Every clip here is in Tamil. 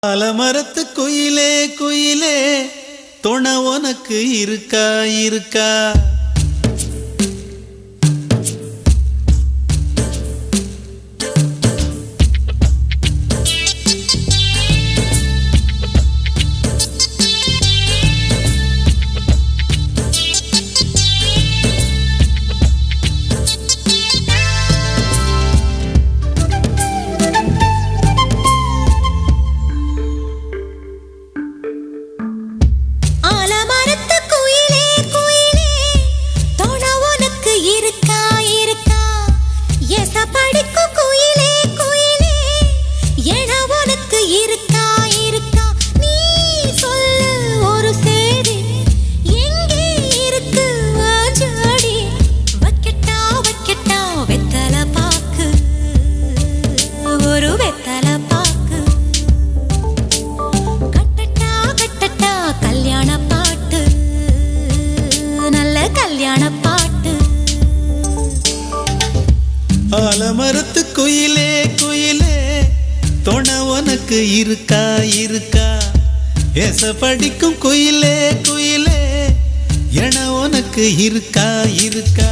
ஆலமரத்து குயிலே குயிலே துணை உனக்கு இருக்கா இருக்கா? ஆலமரத்து குயிலே குயிலே துணை உனக்கு இருக்கா இருக்கா? ஏச படிக்கும் குயிலே குயிலே என உனக்கு இருக்கா இருக்கா?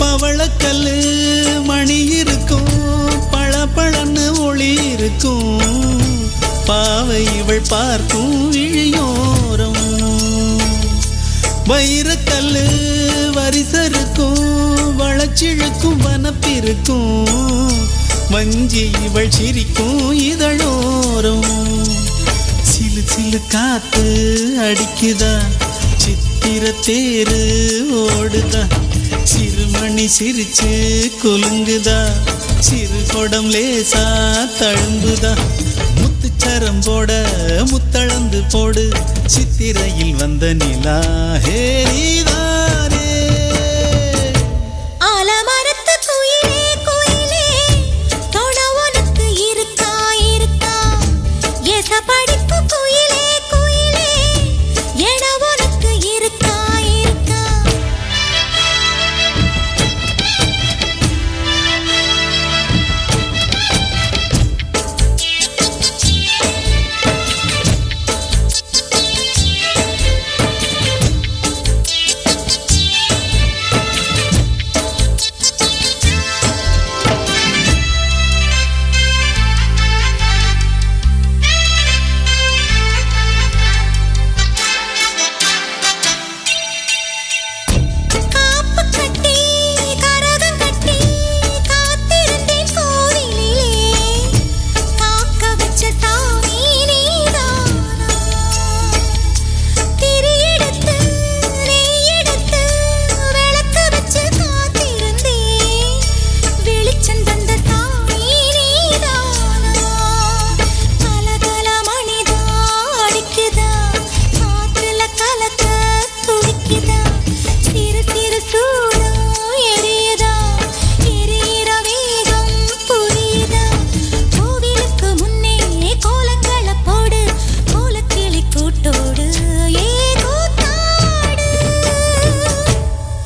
பவளக்கல்லு மணி இருக்கும், பளபளன்னு ஒளி இருக்கும், பாவை இவள் பார்க்கும் இழியோரம். வைரக்கல்லு வரிசருக்கும், வளச்சிழுக்கும் வனப்பிருக்கும், வஞ்சி இவள் சிரிக்கும் இதழோரம். சிலு சிலு காத்து அடிக்குதா, சித்திர தேரு ஓடுதா, சிறுமணி சிரிச்சு குலுங்குதா, சிறு கொடம் லேசா தழும்புதா, முத்துச்சரம் போட முத்தளந்து போடு, சித்திரையில் வந்த நிலா ஹேரிதாரே. ஆலமரத்து குயிலே குயிலே துணை உனக்கு இருக்கா இருக்கா? ஏச படிக்கும் குயிலே குயிலே என உனக்கு இருக்கா இருக்கா?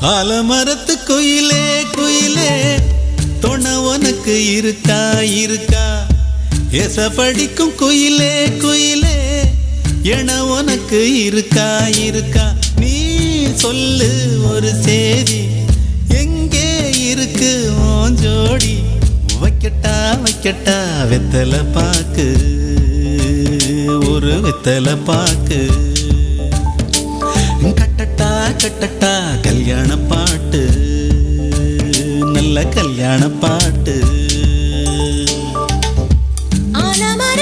ஆலமரத்து குயிலே குயிலே துணை உனக்கு இருக்கா இருக்கா? ஏச படிக்கும் குயிலே குயிலே என உனக்கு இருக்கா இருக்கா? நீ சொல்லு ஒரு சேதி, எங்கே இருக்கு உன் ஜோடி? வைக்கட்டா வைக்கட்டா வெத்தலை பாக்கு, ஒரு வெத்தலை பாக்கு, கட்டட்டா கட்டட்டா கல்யாண பாட்டு, நல்ல கல்யாண பாட்டு. ஆலமரத்து